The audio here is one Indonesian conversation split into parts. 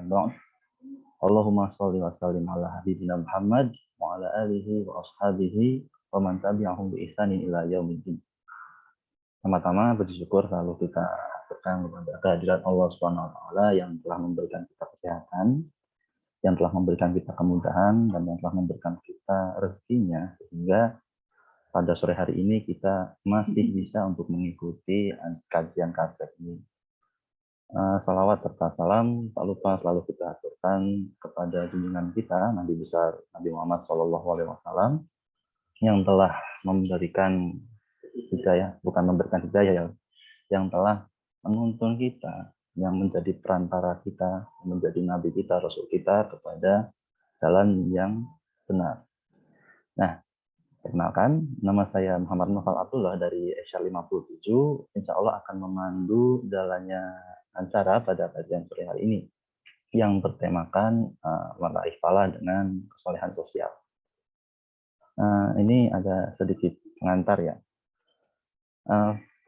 Ba'd. Allahumma sholli wa sallim ala habibina Muhammad wa ala alihi wa ashabihi wa man tabi'ahum bi ihsanin ila yaumiddin. Pertama-tama bersyukur selalu kita aturkan kepada kehadirat Allah Subhanahu wa taala yang telah memberikan kita kesehatan, yang telah memberikan kita kemudahan, dan yang telah memberikan kita rezekinya sehingga pada sore hari ini kita masih bisa untuk mengikuti kajian kaset ini. Salawat serta salam tak lupa selalu kita aturkan kepada junjungan kita Nabi besar Nabi Muhammad SAW yang telah memberikan hidayah, bukan memberikan hidayah ya, yang telah menuntun kita, yang menjadi perantara kita, menjadi nabi kita, rasul kita kepada jalan yang benar. Nah, perkenalkan, nama saya Muhammad Noval Abdullah dari Esya 57. Insya Allah akan memandu jalannya acara pada kajian sore hari ini yang bertemakan meraih pahala dengan kesolehan sosial. Ini ada sedikit pengantar ya.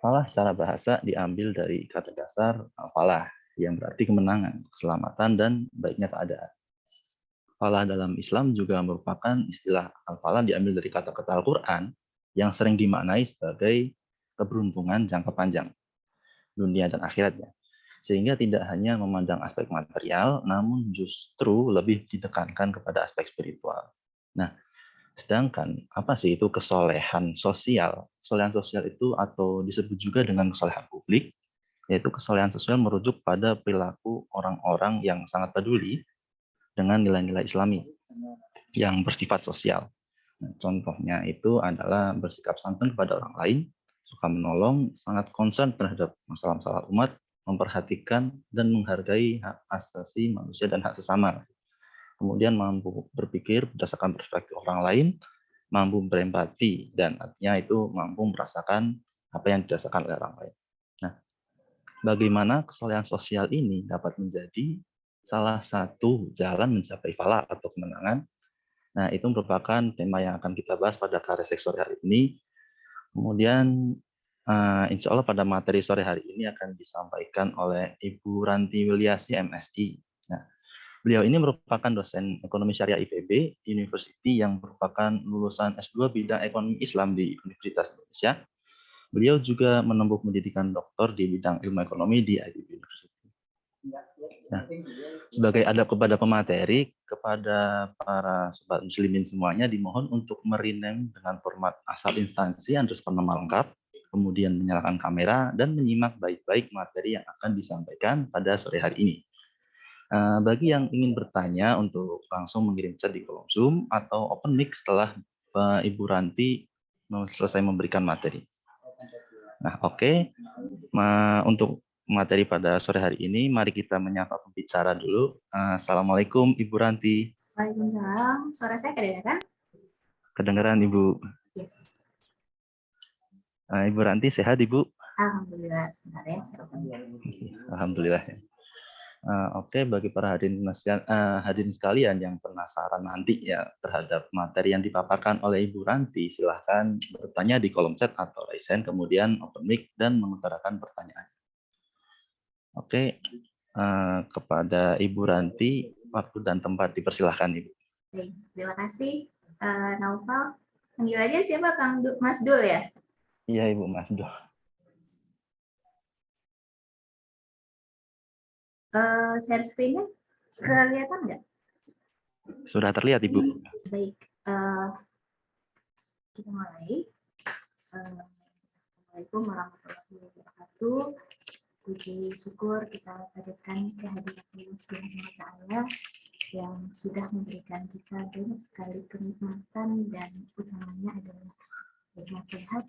Falah secara bahasa diambil dari kata dasar falah yang berarti kemenangan, keselamatan, dan baiknya keadaan. Falah dalam Islam juga merupakan istilah al-falah diambil dari kata-kata Al-Quran yang sering dimaknai sebagai keberuntungan jangka panjang, dunia dan akhiratnya. Sehingga tidak hanya memandang aspek material, namun justru lebih ditekankan kepada aspek spiritual. Nah, sedangkan apa sih itu kesolehan sosial? Kesolehan sosial itu atau disebut juga dengan kesolehan publik, yaitu kesolehan sosial merujuk pada perilaku orang-orang yang sangat peduli dengan nilai-nilai Islami yang bersifat sosial. Nah, contohnya itu adalah bersikap santun kepada orang lain, suka menolong, sangat concern terhadap masalah-masalah umat, memperhatikan dan menghargai hak asasi manusia dan hak sesama. Kemudian mampu berpikir berdasarkan perspektif orang lain, mampu berempati, dan artinya itu mampu merasakan apa yang dirasakan oleh orang lain. Nah, bagaimana kesolehan sosial ini dapat menjadi salah satu jalan mencapai falah atau kemenangan? Nah, itu merupakan tema yang akan kita bahas pada karya sore hari ini. Kemudian, insya Allah pada materi sore hari ini akan disampaikan oleh Ibu Ranti Wilyasi, MSI. Nah, beliau ini merupakan dosen ekonomi syariah IPB University yang merupakan lulusan S2 bidang ekonomi Islam di Universitas Indonesia. Beliau juga menempuh pendidikan doktor di bidang ilmu ekonomi di IPB University. Nah, sebagai adab kepada pemateri, kepada para sobat muslimin semuanya dimohon untuk merename dengan format asal instansi _ nama lengkap, kemudian menyalakan kamera dan menyimak baik-baik materi yang akan disampaikan pada sore hari ini. Bagi yang ingin bertanya untuk langsung mengirim chat di kolom Zoom atau open mic setelah Ibu Ranti selesai memberikan materi. Nah, oke. Untuk materi pada sore hari ini, mari kita menyapa pembicara dulu. Assalamualaikum Ibu Ranti. Waalaikumsalam. Suara saya kedengaran? Kedengaran Ibu. Yes. Ibu Ranti sehat Ibu? Alhamdulillah, sebentar ya. Alhamdulillah. Oke, bagi para hadirin sekalian yang penasaran nanti ya terhadap materi yang dipaparkan oleh Ibu Ranti, silahkan bertanya di kolom chat atau raise hand, kemudian open mic dan mengutarakan pertanyaan. Oke, kepada Ibu Ranti, waktu dan tempat dipersilahkan Ibu. Baik, terima kasih Naufal. Panggil aja siapa, Mas Dul ya? Iya Ibu, Mas Dul. Share screen-nya kelihatan nggak? Sudah terlihat Ibu. Baik, kita mulai. Assalamualaikum warahmatullahi wabarakatuh. Puji syukur kita panjatkan kehadirat Allah Subhanahu wa taala yang sudah memberikan kita banyak sekali kenikmatan, dan utamanya adalah nikmat sehat,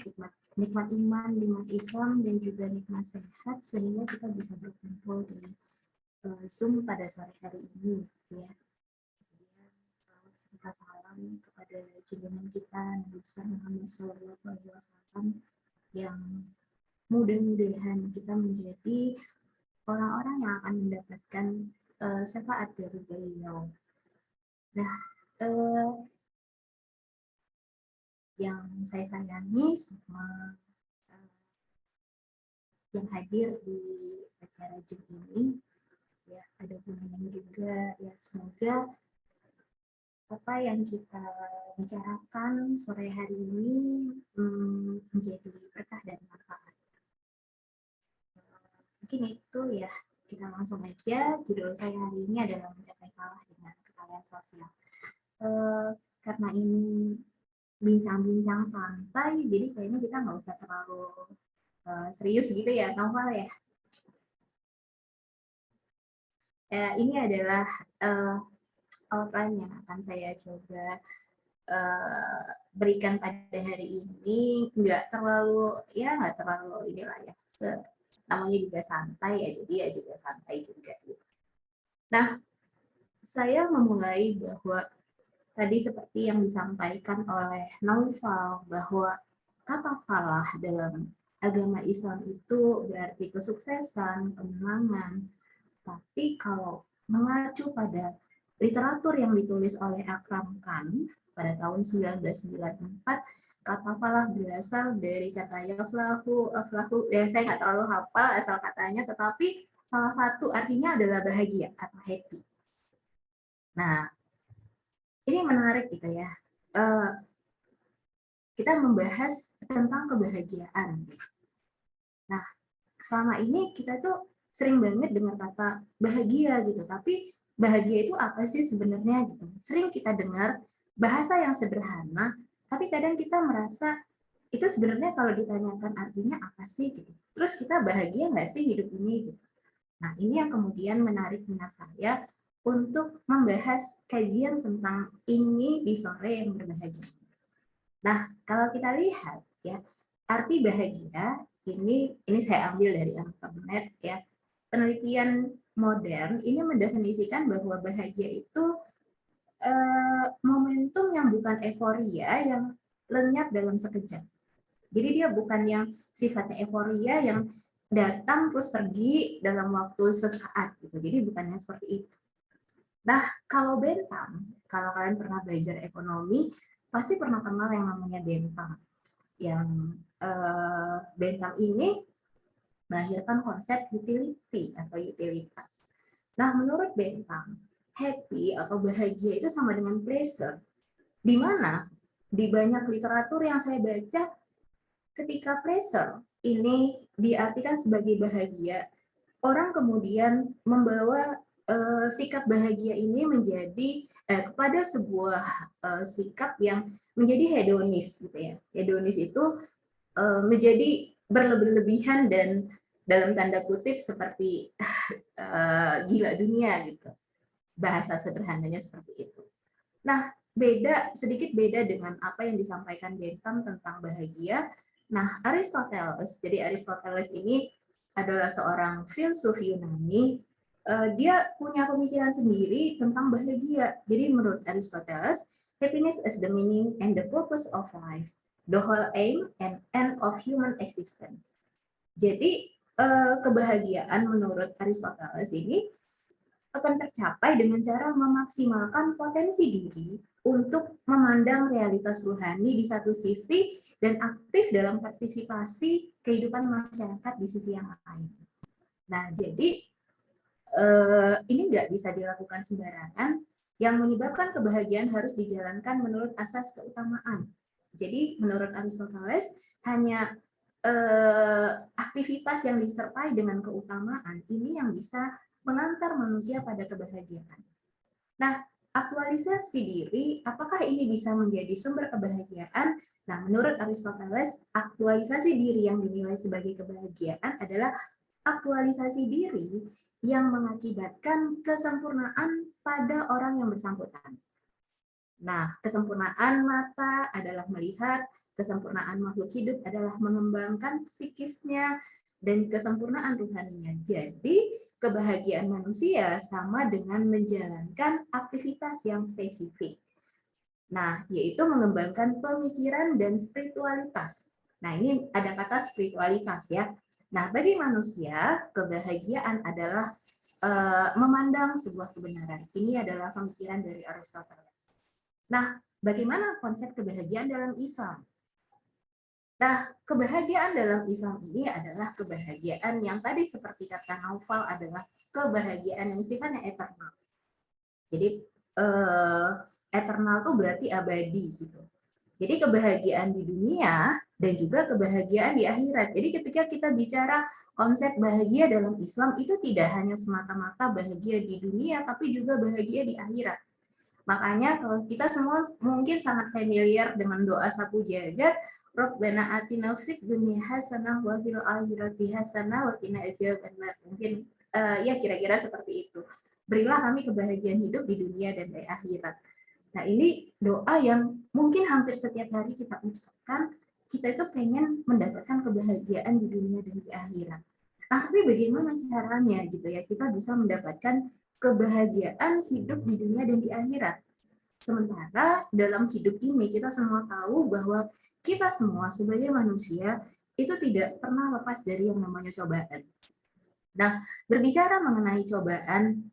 nikmat iman, nikmat Islam, dan juga nikmat sehat sehingga kita bisa berkumpul di Zoom pada sore hari ini ya. Kemudian salawat serta salam kepada junjungan kita Nabi besar Muhammad SAW yang mudah-mudahan kita menjadi orang-orang yang akan mendapatkan syafaat dari beliau. Nah, yang saya sayangi semua yang hadir di acara Zoom ini, ya, ada gunanya juga. Ya, semoga apa yang kita bicarakan sore hari ini menjadi berkah dan manfaat. Mungkin itu ya, kita langsung aja. Judul saya hari ini adalah mencapai falah dengan kesalahan sosial. Karena ini bincang-bincang santai, jadi kayaknya kita nggak usah terlalu serius gitu ya, Novel ya. Ini adalah outline yang akan saya coba berikan pada hari ini. Nggak terlalu inilah ya, namanya juga santai ya, jadi ya juga santai juga. Nah, saya memulai bahwa tadi seperti yang disampaikan oleh Naufal bahwa kata falah dalam agama Islam itu berarti kesuksesan, kemenangan. Tapi kalau mengacu pada literatur yang ditulis oleh Akram Khan pada tahun 1994, kata falah berasal dari kata yaflahu, aflahu, ya saya nggak terlalu hafal asal katanya, tetapi salah satu artinya adalah bahagia atau happy. Nah, ini menarik gitu ya. Kita membahas tentang kebahagiaan. Nah, selama ini kita tuh sering banget dengar kata bahagia gitu, tapi bahagia itu apa sih sebenarnya gitu. Sering kita dengar bahasa yang sederhana, tapi kadang kita merasa itu sebenarnya kalau ditanyakan artinya apa sih gitu. Terus kita bahagia nggak sih hidup ini gitu. Nah, ini yang kemudian menarik minat saya untuk membahas kajian tentang ini di sore yang berbahagia. Nah, kalau kita lihat ya, arti bahagia ini saya ambil dari Antoinette ya. Penelitian modern ini mendefinisikan bahwa bahagia itu momentum yang bukan euforia yang lenyap dalam sekejap. Jadi dia bukan yang sifatnya euforia yang datang terus pergi dalam waktu sesaat gitu. Jadi bukannya seperti itu. Nah, kalau Bentham, kalau kalian pernah belajar ekonomi, pasti pernah kenal yang namanya Bentham. Yang Bentham ini melahirkan konsep utility atau utilitas. Nah, menurut Bentham, happy atau bahagia itu sama dengan pleasure. Di mana di banyak literatur yang saya baca, ketika pleasure ini diartikan sebagai bahagia, orang kemudian membawa sikap bahagia ini menjadi kepada sebuah sikap yang menjadi hedonis gitu ya. Hedonis itu menjadi berlebih-lebihan dan dalam tanda kutip seperti gila dunia gitu. Bahasa sederhananya seperti itu. Nah, sedikit beda dengan apa yang disampaikan Bentham tentang bahagia. Nah, Aristoteles, jadi Aristoteles ini adalah seorang filsuf Yunani. Dia punya pemikiran sendiri tentang bahagia. Jadi menurut Aristoteles, happiness is the meaning and the purpose of life, the whole aim and end of human existence. Jadi kebahagiaan menurut Aristoteles ini akan tercapai dengan cara memaksimalkan potensi diri untuk memandang realitas rohani di satu sisi dan aktif dalam partisipasi kehidupan masyarakat di sisi yang lain. Nah, jadi ini nggak bisa dilakukan sembarangan. Yang menyebabkan kebahagiaan harus dijalankan menurut asas keutamaan. Jadi, menurut Aristoteles, hanya aktivitas yang disertai dengan keutamaan ini yang bisa mengantar manusia pada kebahagiaan. Nah, aktualisasi diri, apakah ini bisa menjadi sumber kebahagiaan? Nah, menurut Aristoteles, aktualisasi diri yang dinilai sebagai kebahagiaan adalah aktualisasi diri yang mengakibatkan kesempurnaan pada orang yang bersangkutan. Nah, kesempurnaan mata adalah melihat, kesempurnaan makhluk hidup adalah mengembangkan psikisnya, dan kesempurnaan rohaninya. Jadi, kebahagiaan manusia sama dengan menjalankan aktivitas yang spesifik. Nah, yaitu mengembangkan pemikiran dan spiritualitas. Nah, ini ada kata spiritualitas ya. Nah, bagi manusia, kebahagiaan adalah memandang sebuah kebenaran. Ini adalah pemikiran dari Aristoteles. Nah, bagaimana konsep kebahagiaan dalam Islam? Nah, kebahagiaan dalam Islam ini adalah kebahagiaan yang tadi seperti kata Naufal adalah kebahagiaan yang sifatnya eternal. Jadi eternal itu berarti abadi gitu. Jadi kebahagiaan di dunia dan juga kebahagiaan di akhirat. Jadi ketika kita bicara konsep bahagia dalam Islam itu tidak hanya semata-mata bahagia di dunia, tapi juga bahagia di akhirat. Makanya kalau kita semua mungkin sangat familiar dengan doa sapu jagat, Rabbana atina fid dunya hasanah wa fil akhirati hasanah wa qina adzabannar. Mungkin ya kira-kira seperti itu. Berilah kami kebahagiaan hidup di dunia dan di akhirat. Nah, ini doa yang mungkin hampir setiap hari kita ucapkan, kita itu pengen mendapatkan kebahagiaan di dunia dan di akhirat. Nah, tapi bagaimana caranya gitu ya, kita bisa mendapatkan kebahagiaan hidup di dunia dan di akhirat. Sementara dalam hidup ini kita semua tahu bahwa kita semua sebagai manusia itu tidak pernah lepas dari yang namanya cobaan. Nah, berbicara mengenai cobaan,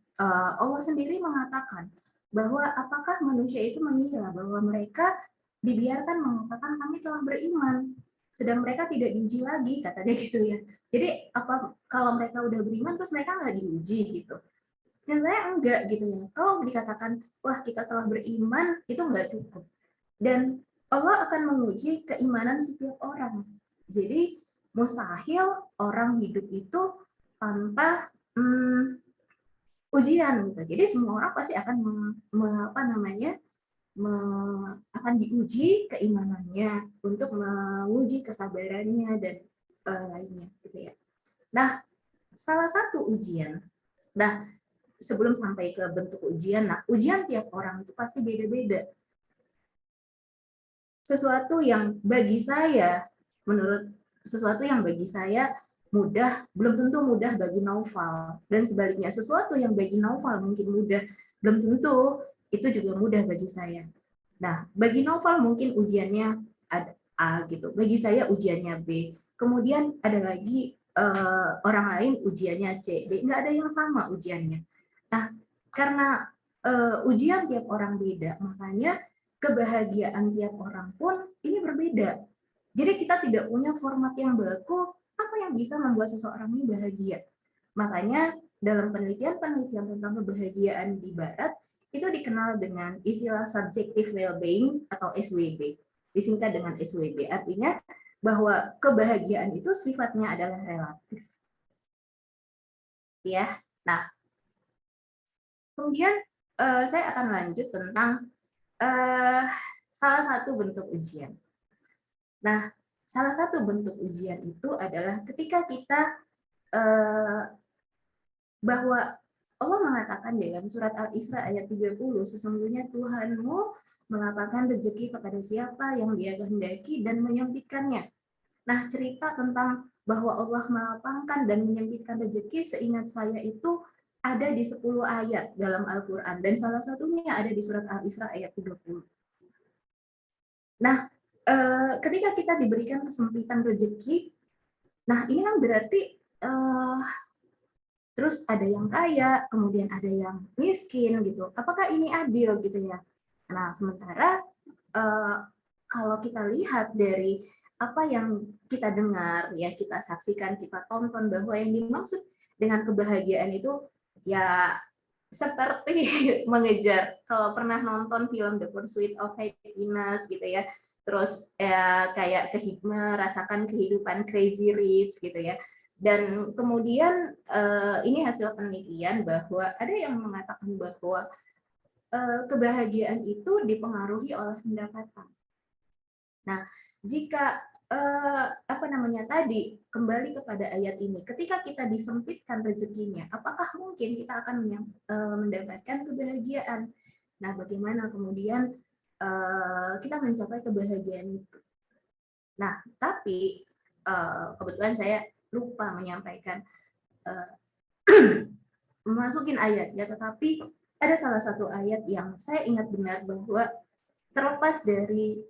Allah sendiri mengatakan bahwa apakah manusia itu mengira bahwa mereka dibiarkan mengatakan kami telah beriman, sedang mereka tidak diuji lagi, katanya gitu ya. Jadi apa kalau mereka udah beriman terus mereka nggak diuji gitu? Nyatanya enggak gitu ya. Kalau dikatakan wah kita telah beriman itu enggak cukup. Dan Allah akan menguji keimanan setiap orang. Jadi mustahil orang hidup itu tanpa ujian gitu. Jadi semua orang pasti akan akan diuji keimanannya untuk menguji kesabarannya dan lainnya gitu ya. Nah, salah satu ujian. Nah, sebelum sampai ke bentuk ujian, nah ujian tiap orang itu pasti beda-beda. Sesuatu yang bagi saya, menurut sesuatu yang bagi saya mudah, belum tentu mudah bagi Naufal. Dan sebaliknya, sesuatu yang bagi Naufal mungkin mudah, belum tentu itu juga mudah bagi saya. Nah, bagi Naufal mungkin ujiannya ada A gitu, bagi saya ujiannya B. Kemudian ada lagi orang lain ujiannya C, D. Nggak ada yang sama ujiannya. Nah, karena ujian tiap orang beda, makanya kebahagiaan tiap orang pun ini berbeda. Jadi kita tidak punya format yang baku apa yang bisa membuat seseorang ini bahagia. Makanya dalam penelitian-penelitian tentang kebahagiaan di Barat itu dikenal dengan istilah subjective well-being atau SWB. Disingkat dengan SWB, artinya bahwa kebahagiaan itu sifatnya adalah relatif. Ya. Nah, kemudian saya akan lanjut tentang salah satu bentuk ujian. Nah, salah satu bentuk ujian itu adalah ketika kita bahwa Allah mengatakan dalam surat Al-Isra ayat 30, sesungguhnya Tuhanmu melapangkan rezeki kepada siapa yang Dia kehendaki dan menyempitkannya. Nah, cerita tentang bahwa Allah melapangkan dan menyempitkan rezeki seingat saya itu ada di 10 ayat dalam Al-Quran. Dan salah satunya ada di surat Al-Isra ayat 30. Nah, ketika kita diberikan kesempitan rezeki, nah ini kan berarti terus ada yang kaya, kemudian ada yang miskin gitu. Apakah ini adil gitu ya? Nah, sementara kalau kita lihat dari apa yang kita dengar, ya kita saksikan, kita tonton bahwa yang dimaksud dengan kebahagiaan itu ya seperti mengejar. Kalau pernah nonton film The Pursuit of Happiness gitu ya, terus kayak merasakan kehidupan Crazy Rich gitu ya. Dan kemudian ini hasil penelitian bahwa ada yang mengatakan bahwa kebahagiaan itu dipengaruhi oleh pendapatan. Nah, jika apa namanya tadi kembali kepada ayat ini, ketika kita disempitkan rezekinya, apakah mungkin kita akan mendapatkan kebahagiaan? Nah, bagaimana kemudian kita mencapai kebahagiaan itu? Nah, tapi kebetulan saya lupa menyampaikan memasukin ayat ya, tetapi ada salah satu ayat yang saya ingat benar bahwa terlepas dari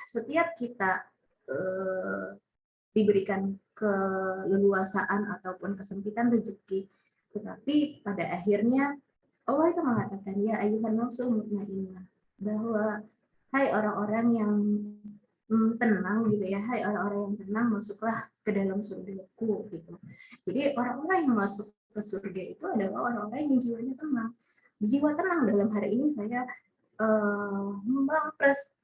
setiap kita diberikan keleluasaan ataupun kesempitan rezeki, tetapi pada akhirnya Allah itu mengatakan ya ayuhan nafsul mutmainnah, bahwa hai orang-orang yang tenang gitu ya, hai orang-orang yang tenang, masuklah ke dalam surgaku gitu. Jadi orang-orang yang masuk ke surga itu adalah orang-orang yang jiwanya tenang. Jiwa tenang dalam hari ini saya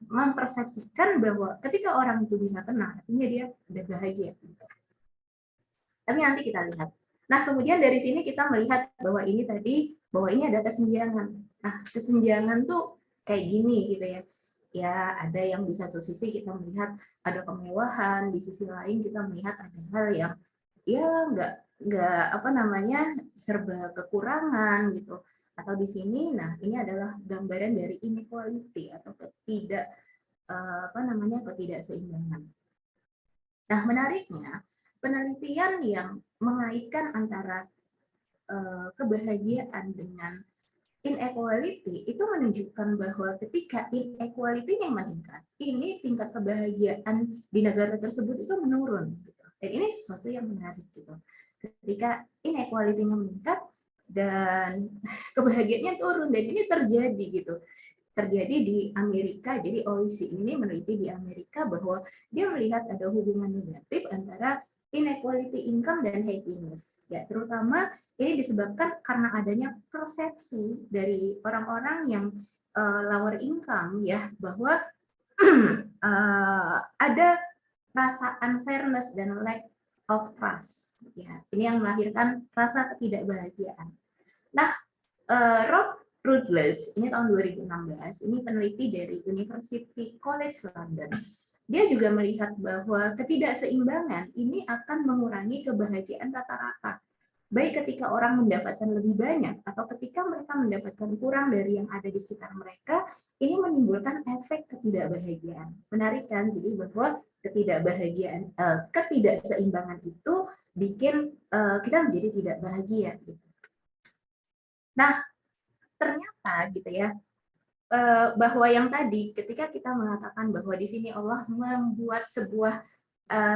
mempersepsikan bahwa ketika orang itu bisa tenang, artinya dia udah bahagia. Gitu. Tapi nanti kita lihat. Nah, kemudian dari sini kita melihat bahwa ini tadi, bahwa ini ada kesenjangan. Nah, kesenjangan tuh kayak gini gitu ya. Ya, ada yang di satu sisi kita melihat ada kemewahan, di sisi lain kita melihat ada hal yang ya nggak apa namanya serba kekurangan gitu. Atau di sini, nah ini adalah gambaran dari inequality atau apa namanya ketidakseimbangan. Nah, menariknya penelitian yang mengaitkan antara kebahagiaan dengan inequality itu menunjukkan bahwa ketika inequality-nya meningkat, ini tingkat kebahagiaan di negara tersebut itu menurun. Gitu. Dan ini sesuatu yang menarik gitu. Ketika inequality-nya meningkat dan kebahagiaannya turun dan ini terjadi gitu. Terjadi di Amerika. Jadi OIC ini meneliti di Amerika bahwa dia melihat ada hubungan negatif antara inequality income dan happiness. Ya, terutama ini disebabkan karena adanya persepsi dari orang-orang yang lower income ya bahwa ada rasa unfairness dan lack of trust. Ya, ini yang melahirkan rasa ketidakbahagiaan. Nah, Rob Rutledge, ini tahun 2016, ini peneliti dari University College London. Dia juga melihat bahwa ketidakseimbangan ini akan mengurangi kebahagiaan rata-rata. Baik ketika orang mendapatkan lebih banyak atau ketika mereka mendapatkan kurang dari yang ada di sekitar mereka, ini menimbulkan efek ketidakbahagiaan. Menarik kan? Jadi bahwa ketidakseimbangan itu bikin kita menjadi tidak bahagia. Gitu. Nah, ternyata gitu ya, bahwa yang tadi ketika kita mengatakan bahwa di sini Allah membuat sebuah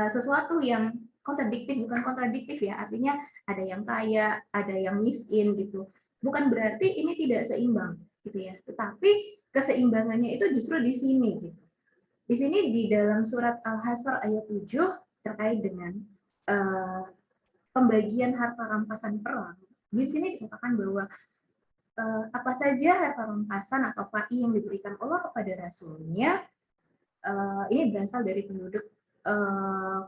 sesuatu yang kontradiktif, bukan kontradiktif ya, artinya ada yang kaya, ada yang miskin gitu. Bukan berarti ini tidak seimbang gitu ya, tetapi keseimbangannya itu justru di sini gitu. Di sini di dalam surat Al-Hasr ayat 7 terkait dengan pembagian harta rampasan perang. Di sini dikatakan bahwa apa saja harta rampasan atau fai yang diberikan Allah kepada Rasulnya, ini berasal dari penduduk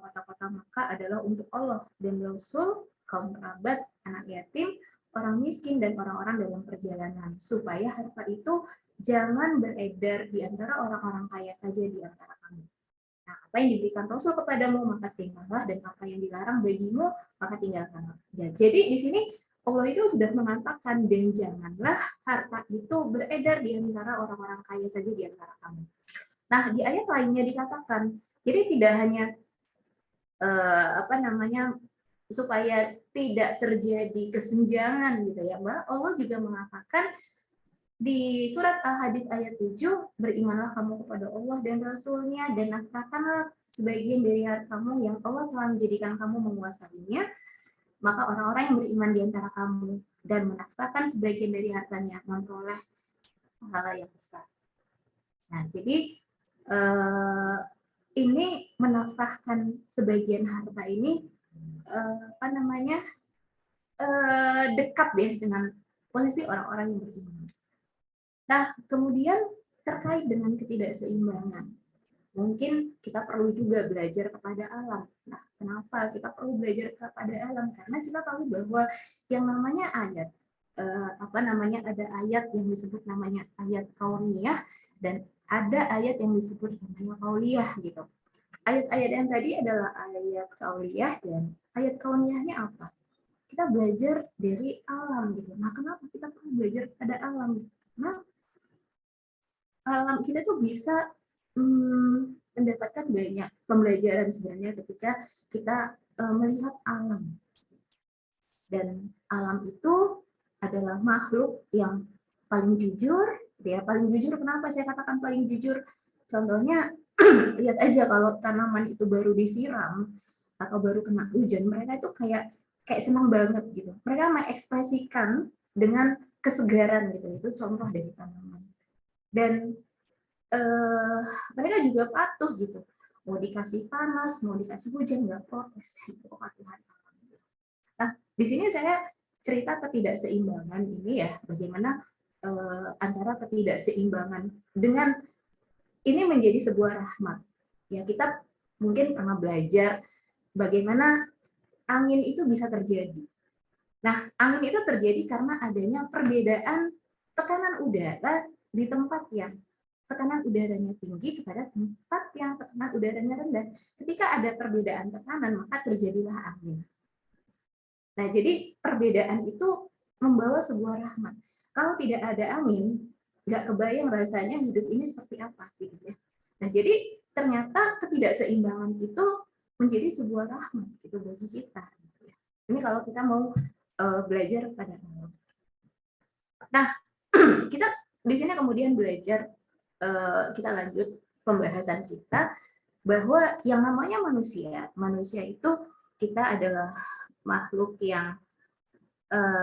kota-kota Makkah adalah untuk Allah dan Rasul, kaum kerabat, anak yatim, orang miskin, dan orang-orang dalam perjalanan. Supaya harta itu jangan beredar di antara orang-orang kaya saja di antara kamu. Nah, apa yang diberikan Rasul kepadamu, maka terimalah, dan apa yang dilarang bagimu, maka tinggalkanlah. Jadi di sini Allah itu sudah mengatakan, dan janganlah harta itu beredar di antara orang-orang kaya saja di antara kamu. Nah, di ayat lainnya dikatakan, jadi tidak hanya apa namanya supaya tidak terjadi kesenjangan gitu ya, Mbak. Allah juga mengatakan di surat Al-Hadid ayat 7, berimanlah kamu kepada Allah dan Rasul-Nya dan nafkahkanlah sebagian dari hartamu yang Allah telah menjadikan kamu menguasainya, maka orang-orang yang beriman di antara kamu dan menafkahkan sebagian dari hartanya memperoleh pahala yang besar. Nah, jadi ini menafkahkan sebagian harta ini apa namanya dekat deh dengan posisi orang-orang yang beriman. Nah, kemudian terkait dengan ketidakseimbangan, mungkin kita perlu juga belajar kepada alam. Nah, kenapa kita perlu belajar kepada alam? Karena kita tahu bahwa yang namanya ayat, apa namanya ada ayat yang disebut namanya ayat kauniyah dan ada ayat yang disebut namanya kauliyah gitu. Ayat-ayat yang tadi adalah ayat kauliyah dan ayat kauniyahnya apa? Kita belajar dari alam gitu. Nah, kenapa kita perlu belajar kepada alam? Nah, alam kita tuh bisa mendapatkan banyak pembelajaran sebenarnya ketika kita melihat alam. Dan alam itu adalah makhluk yang paling jujur, ya paling jujur. Kenapa saya katakan paling jujur? Contohnya lihat aja kalau tanaman itu baru disiram atau baru kena hujan, mereka itu kayak senang banget gitu. Mereka mengekspresikan dengan kesegaran gitu. Itu contoh dari tanaman. Dan mereka juga patuh gitu. Mau dikasih panas, mau dikasih hujan, nggak protes. Itu kepatuhan. Nah, di sini saya cerita ketidakseimbangan ini ya, bagaimana antara ketidakseimbangan dengan ini menjadi sebuah rahmat. Ya, kita mungkin pernah belajar bagaimana angin itu bisa terjadi. Nah, angin itu terjadi karena adanya perbedaan tekanan udara di tempat yang tekanan udaranya tinggi kepada tempat yang tekanan udaranya rendah. Ketika ada perbedaan tekanan, maka terjadilah angin. Nah, jadi perbedaan itu membawa sebuah rahmat. Kalau tidak ada angin, nggak kebayang rasanya hidup ini seperti apa, gitu ya. Nah, jadi ternyata ketidakseimbangan itu menjadi sebuah rahmat gitu bagi kita. Gitu ya. Ini kalau kita mau belajar pada Allah. Nah, kita di sini kemudian belajar, kita lanjut pembahasan kita bahwa yang namanya manusia itu kita adalah makhluk yang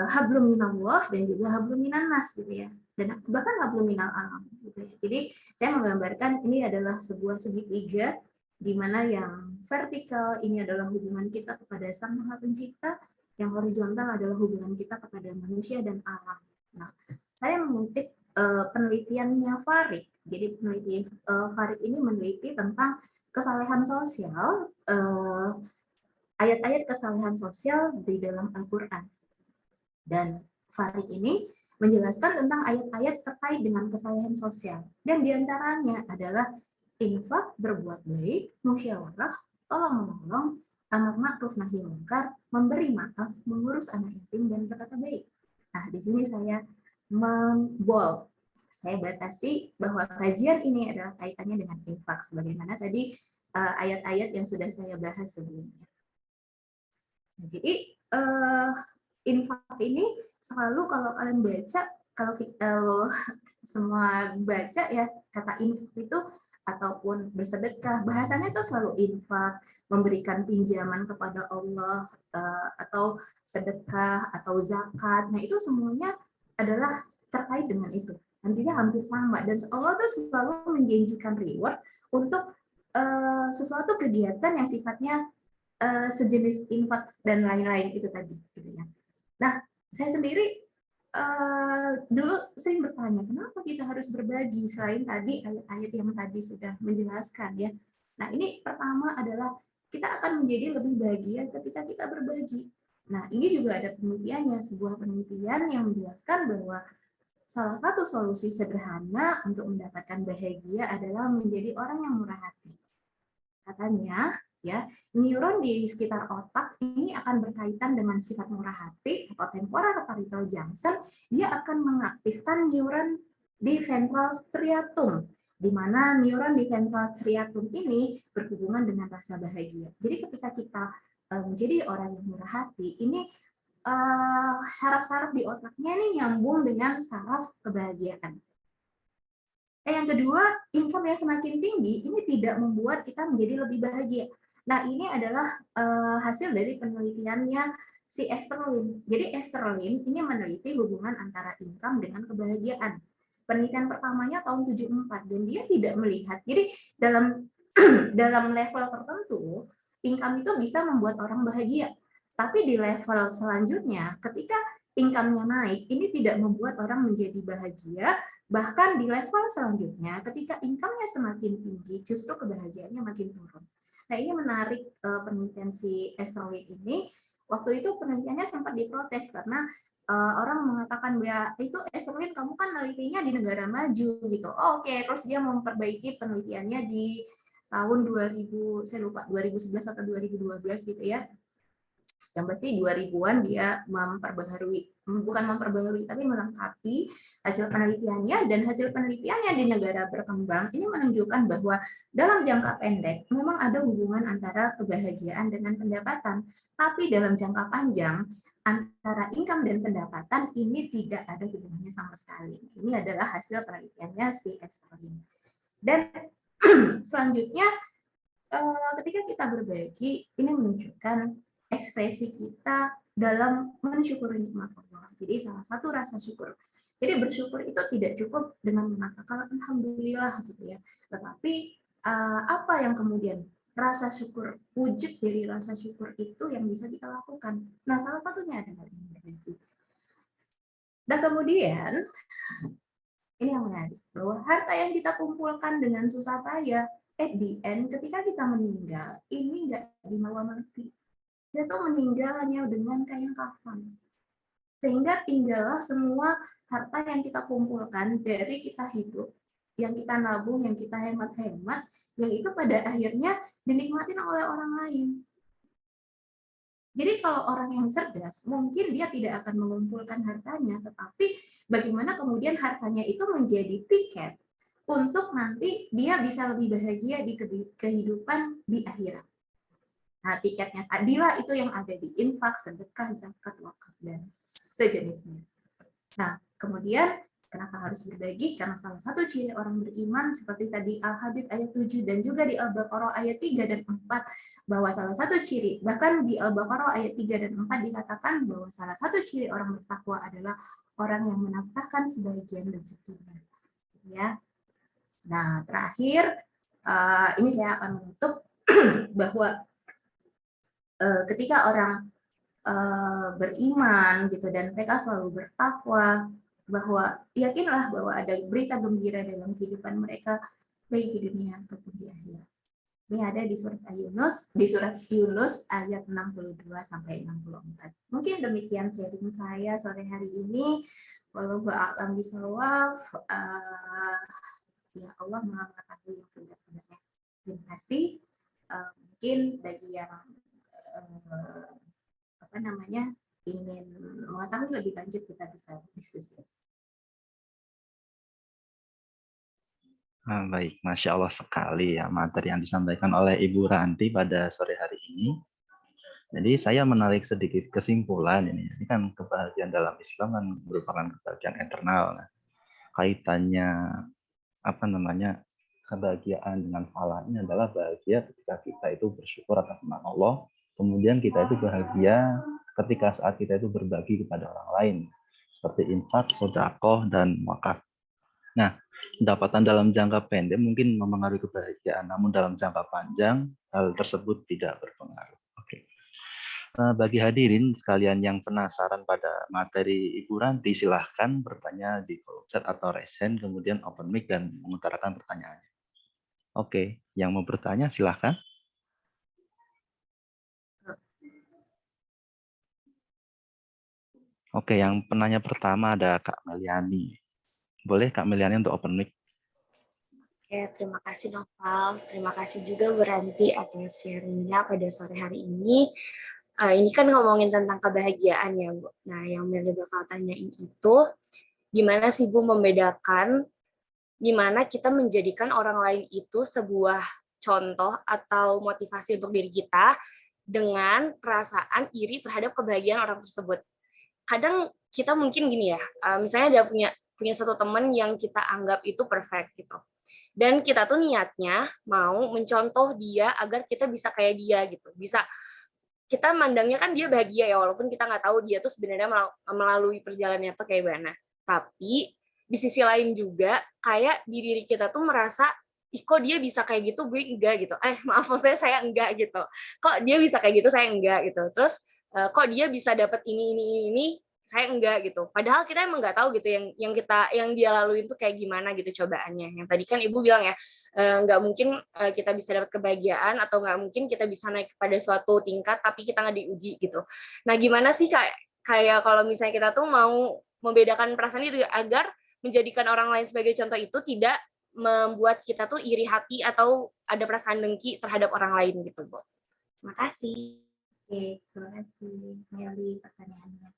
hablum minallah dan juga hablum minannas gitu ya, dan bahkan hablum minal alam gitu ya. Jadi saya menggambarkan ini adalah sebuah segitiga di mana yang vertikal ini adalah hubungan kita kepada Sang Maha Pencipta, yang horizontal adalah hubungan kita kepada manusia dan alam. Nah, saya mengutip penelitiannya Farid. Jadi peneliti Farid ini meneliti tentang kesalehan sosial, ayat-ayat kesalehan sosial di dalam Al-Quran. Dan Farid ini menjelaskan tentang ayat-ayat terkait dengan kesalehan sosial. Dan diantaranya adalah infak, berbuat baik, musyawarah, tolong-menolong, amar ma'ruf nahi munkar, memberi maaf, mengurus anak yatim, dan berkata baik. Nah, di sini saya saya batasi bahwa kajian ini adalah kaitannya dengan infak, sebagaimana tadi ayat-ayat yang sudah saya bahas sebelumnya. Nah, jadi infak ini selalu kalau kalian baca, kalau kita semua baca ya kata infak itu ataupun bersedekah, bahasanya itu selalu infak, memberikan pinjaman kepada Allah, atau sedekah atau zakat. Nah, itu semuanya adalah terkait dengan itu. Nantinya hampir sama, dan Allah tuh selalu menjanjikan reward untuk sesuatu kegiatan yang sifatnya sejenis infak dan lain-lain itu tadi, gitu ya. Nah, saya sendiri dulu sering bertanya, kenapa kita harus berbagi selain tadi ayat-ayat yang tadi sudah menjelaskan ya. Nah, ini pertama adalah kita akan menjadi lebih bahagia ketika kita berbagi. Nah, ini juga ada penelitiannya, sebuah penelitian yang menjelaskan bahwa salah satu solusi sederhana untuk mendapatkan bahagia adalah menjadi orang yang murah hati. Katanya, ya, neuron di sekitar otak ini akan berkaitan dengan sifat murah hati atau temporal parietal junction. Dia akan mengaktifkan neuron di ventral striatum, di mana neuron di ventral striatum ini berhubungan dengan rasa bahagia. Jadi ketika kita menjadi orang yang murah hati, ini saraf-saraf di otaknya ini nyambung dengan saraf kebahagiaan. Yang kedua, income yang semakin tinggi ini tidak membuat kita menjadi lebih bahagia. Nah, ini adalah hasil dari penelitiannya si Esterlin. Jadi Esterlin ini meneliti hubungan antara income dengan kebahagiaan. Penelitian pertamanya tahun 74 dan dia tidak melihat. Jadi dalam dalam level tertentu, income itu bisa membuat orang bahagia. Tapi di level selanjutnya, ketika income-nya naik, ini tidak membuat orang menjadi bahagia. Bahkan di level selanjutnya, ketika income-nya semakin tinggi, justru kebahagiaannya makin turun. Nah, ini menarik penelitian si Esterlin ini. Waktu itu penelitiannya sempat diprotes karena orang mengatakan, ya itu Esterlin kamu kan nelitinya di negara maju gitu. Oh, oke. Terus dia memperbaiki penelitiannya di tahun 2000, saya lupa 2011 atau 2012 gitu ya. Yang pasti 2000-an dia bukan memperbaharui, tapi melengkapi hasil penelitiannya, dan hasil penelitiannya di negara berkembang ini menunjukkan bahwa dalam jangka pendek memang ada hubungan antara kebahagiaan dengan pendapatan, tapi dalam jangka panjang antara income dan pendapatan ini tidak ada hubungannya sama sekali. Ini adalah hasil penelitiannya si Esterlin. Dan selanjutnya ketika kita berbagi, ini menunjukkan ekspresi kita dalam mensyukuri nikmat Allah. Jadi salah satu rasa syukur. Jadi bersyukur itu tidak cukup dengan mengatakan alhamdulillah gitu ya, tetapi apa yang kemudian rasa syukur, wujud dari rasa syukur itu yang bisa kita lakukan. Nah, salah satunya adalah berbagi. Dan kemudian ini yang menarik, bahwa harta yang kita kumpulkan dengan susah payah, at the end ketika kita meninggal, ini nggak dibawa mati. Dia tuh meninggal hanya dengan kain kafan. Sehingga tinggallah semua harta yang kita kumpulkan dari kita hidup, yang kita nabung, yang kita hemat-hemat, yang itu pada akhirnya dinikmatin oleh orang lain. Jadi kalau orang yang cerdas, mungkin dia tidak akan mengumpulkan hartanya, tetapi bagaimana kemudian hartanya itu menjadi tiket untuk nanti dia bisa lebih bahagia di kehidupan di akhirat. Nah, tiketnya tadilah itu yang ada di infak, sedekah, zakat, wakaf, dan sejenisnya. Nah, kemudian kenapa harus berbagi? Karena salah satu ciri orang beriman seperti tadi Al-Hadid ayat 7 dan juga di Al-Baqarah ayat 3 dan 4 bahwa salah satu ciri, bahkan di Al-Baqarah ayat 3 dan 4 dikatakan bahwa salah satu ciri orang bertakwa adalah orang yang menafkahkan sebagian rezekinya. Ya. Nah, terakhir ini saya akan menutup bahwa ketika orang beriman gitu dan mereka selalu bertakwa, bahwa yakinlah bahwa ada berita gembira dalam kehidupan mereka baik di dunia ataupun di akhirat. Ini ada di surat Yunus ayat 62 sampai 64. Mungkin demikian sharing saya sore hari ini. Wallahu a'lam bishawab. Ya Allah mengetahui yang sebenarnya. Terima kasih. Mungkin bagi yang ingin mengetahui lebih lanjut kita bisa diskusi. Baik, Masya Allah sekali ya materi yang disampaikan oleh Ibu Ranti pada sore hari ini. Jadi saya menarik sedikit kesimpulan ini. Ini kan kebahagiaan dalam Islam kan merupakan kebahagiaan internal. Nah, kaitannya kebahagiaan dengan Allah ini adalah bahagia ketika kita itu bersyukur atas nikmat Allah. Kemudian kita itu bahagia ketika saat kita itu berbagi kepada orang lain seperti infak, sedekah, dan wakaf. Nah, pendapatan dalam jangka pendek mungkin mempengaruhi kebahagiaan, namun dalam jangka panjang hal tersebut tidak berpengaruh. Oke. Bagi hadirin sekalian yang penasaran pada materi Ibu Ranti, silahkan bertanya di kolom chat atau raise hand, kemudian open mic dan mengutarakan pertanyaannya. Oke, yang mau bertanya silahkan. Oke, yang penanya pertama ada Kak Meliani. Boleh Kak Meliani untuk open mic? Oke, terima kasih Noval. Terima kasih juga Beranti atas sharing-nya pada sore hari ini. Ini kan ngomongin tentang kebahagiaan ya, Bu. Nah, yang Meli bakal tanyain itu, gimana sih Bu membedakan gimana kita menjadikan orang lain itu sebuah contoh atau motivasi untuk diri kita dengan perasaan iri terhadap kebahagiaan orang tersebut. Kadang kita mungkin gini ya, misalnya ada punya satu teman yang kita anggap itu perfect gitu. Dan kita tuh niatnya mau mencontoh dia agar kita bisa kayak dia gitu. Bisa kita mandangnya kan dia bahagia ya, walaupun kita nggak tahu dia tuh sebenarnya melalui perjalanannya tuh kayak mana. Tapi di sisi lain juga kayak di diri kita tuh merasa, ih kok dia bisa kayak gitu, gue enggak gitu. Maaf maksudnya saya enggak gitu. Kok dia bisa kayak gitu, saya enggak gitu. Terus kok dia bisa dapat ini, saya enggak gitu. Padahal kita emang nggak tahu gitu yang dia lalui itu kayak gimana gitu cobaannya. Yang tadi kan Ibu bilang ya, nggak mungkin kita bisa dapat kebahagiaan atau nggak mungkin kita bisa naik pada suatu tingkat tapi kita nggak diuji gitu. Nah gimana sih kayak kalau misalnya kita tuh mau membedakan perasaan itu agar menjadikan orang lain sebagai contoh itu tidak membuat kita tuh iri hati atau ada perasaan dengki terhadap orang lain gitu, Bu. Terima kasih. Oke, terima kasih Meli pertanyaannya.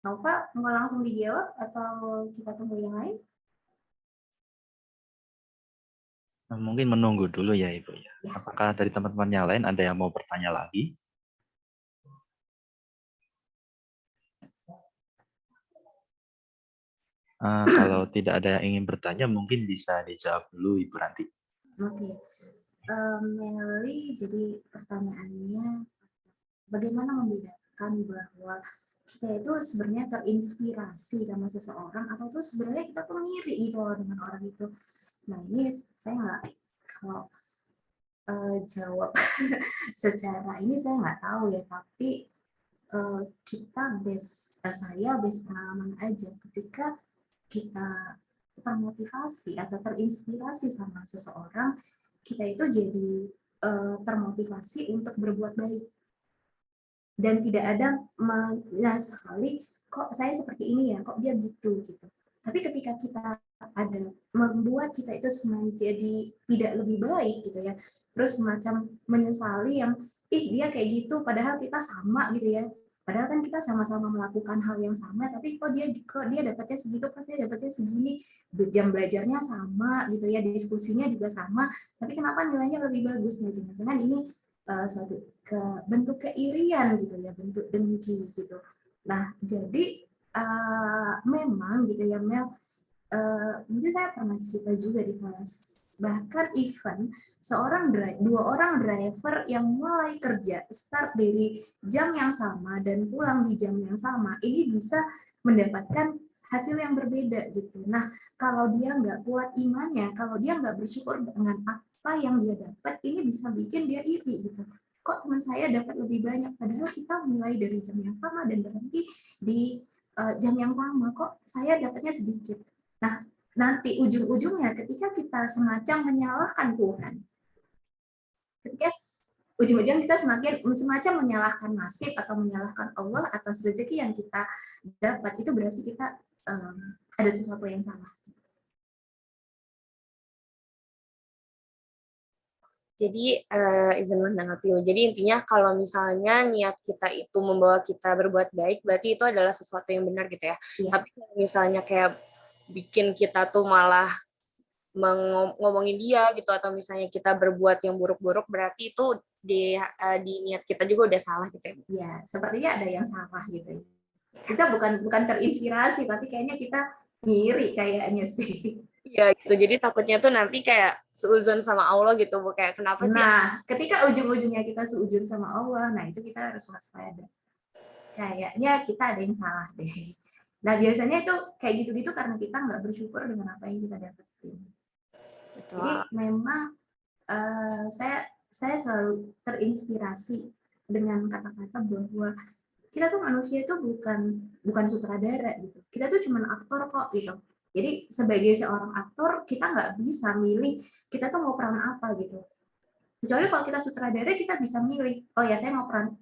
Nova, mau langsung dijawab atau kita tunggu yang lain? Mungkin menunggu dulu ya Ibu ya. Apakah dari teman-teman yang lain ada yang mau bertanya lagi? Kalau tidak ada yang ingin bertanya, mungkin bisa dijawab dulu Ibu Ranti. Oke, Meli, jadi pertanyaannya, bagaimana membedakan bahwa kita itu sebenarnya terinspirasi sama seseorang atau tuh sebenarnya kita tuh ngiri gitu loh dengan orang itu. Nah ini saya nggak, kalau jawab secara ini saya nggak tahu ya, tapi saya base pengalaman aja ketika kita termotivasi atau terinspirasi sama seseorang, kita itu jadi termotivasi untuk berbuat baik dan tidak ada sekali kok saya seperti ini ya, kok dia gitu. Tapi ketika kita ada membuat kita itu menjadi tidak lebih baik gitu ya, terus semacam menyesali yang dia kayak gitu padahal kita sama gitu ya, padahal kan kita sama-sama melakukan hal yang sama, tapi kok dia dapatnya segitu, pas dia dapatnya segini, jam belajarnya sama gitu ya, diskusinya juga sama, tapi kenapa nilainya lebih bagus. Nah, jangan-jangan ini suatu bentuk keirian gitu ya, bentuk dengki gitu. Nah, jadi memang gitu ya Mel, mungkin saya pernah cerita juga di kelas, bahkan even dua orang driver yang mulai kerja start dari jam yang sama dan pulang di jam yang sama, ini bisa mendapatkan hasil yang berbeda gitu. Nah, kalau dia nggak kuat imannya, kalau dia nggak bersyukur dengan apa yang dia dapat, ini bisa bikin dia iri gitu. Kok teman saya dapat lebih banyak, padahal kita mulai dari jam yang sama dan berhenti di jam yang sama, kok saya dapatnya sedikit. Nah, nanti ujung-ujungnya ketika kita semacam menyalahkan Tuhan, ketika ujung-ujung kita semacam menyalahkan nasib atau menyalahkan Allah atas rezeki yang kita dapat, itu berarti kita ada sesuatu yang salah. Jadi izin menanggapi. Jadi intinya kalau misalnya niat kita itu membawa kita berbuat baik, berarti itu adalah sesuatu yang benar gitu ya. Iya. Tapi kalau misalnya kayak bikin kita tuh malah ngomongin dia gitu, atau misalnya kita berbuat yang buruk-buruk, berarti itu di niat kita juga udah salah gitu ya. Ya, sepertinya ada yang salah gitu. Kita bukan terinspirasi, tapi kayaknya kita ngiri kayaknya sih. Iya gitu, jadi takutnya tuh nanti kayak seuzon sama Allah gitu, Bu. Kayak kenapa sih? Nah, ketika ujung-ujungnya kita seujung sama Allah, nah itu kita harus waspada. Kayaknya kita ada yang salah deh. Nah, biasanya itu kayak gitu-gitu karena kita nggak bersyukur dengan apa yang kita dapetin. Betul. Jadi memang saya selalu terinspirasi dengan kata-kata bahwa kita tuh manusia itu bukan sutradara gitu. Kita tuh cuma aktor kok gitu. Jadi sebagai seorang aktor kita nggak bisa milih kita tuh mau peran apa gitu. Kecuali kalau kita sutradara kita bisa milih, oh ya saya mau peran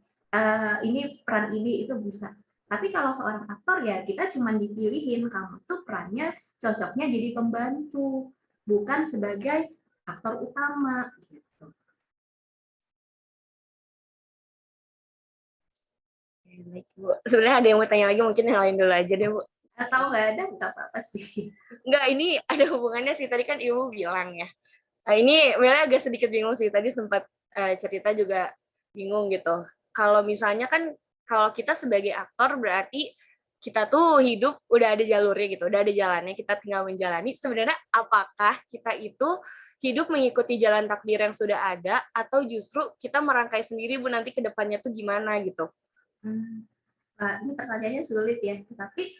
peran ini itu bisa. Tapi kalau seorang aktor ya kita cuma dipilihin, kamu tuh perannya cocoknya jadi pembantu, bukan sebagai aktor utama gitu. Baik, Bu. Sebenarnya ada yang mau tanya lagi, mungkin yang lain dulu aja deh, Bu. Atau nggak ada, nggak apa-apa sih. Nggak, ini ada hubungannya sih. Tadi kan Ibu bilang ya. Ini Mela agak sedikit bingung sih. Tadi sempat cerita juga bingung gitu. Kalau misalnya kan, kalau kita sebagai aktor berarti kita tuh hidup udah ada jalurnya gitu, udah ada jalannya, kita tinggal menjalani. Sebenarnya apakah kita itu hidup mengikuti jalan takdir yang sudah ada, atau justru kita merangkai sendiri, Bu, nanti ke depannya tuh gimana gitu? Ini pertanyaannya sulit ya, tapi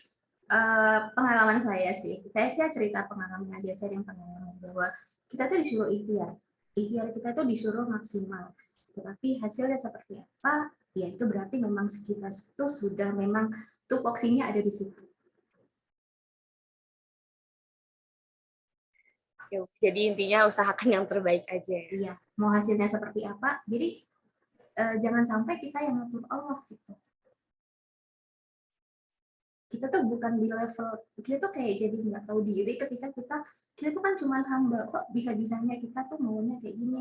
pengalaman saya sih, saya cerita pengalaman aja, saya yang pengalaman bahwa kita tuh disuruh ikhtiar kita tuh disuruh maksimal, tetapi hasilnya seperti apa, ya itu berarti memang kita itu sudah memang tupoksinya ada di situ. Jadi intinya usahakan yang terbaik aja. Iya, mau hasilnya seperti apa, jadi jangan sampai kita yang ngatur Allah gitu. Kita tuh bukan di level, kita tuh kayak jadi nggak tahu diri ketika kita tuh kan cuma hamba, kok bisa-bisanya kita tuh maunya kayak gini,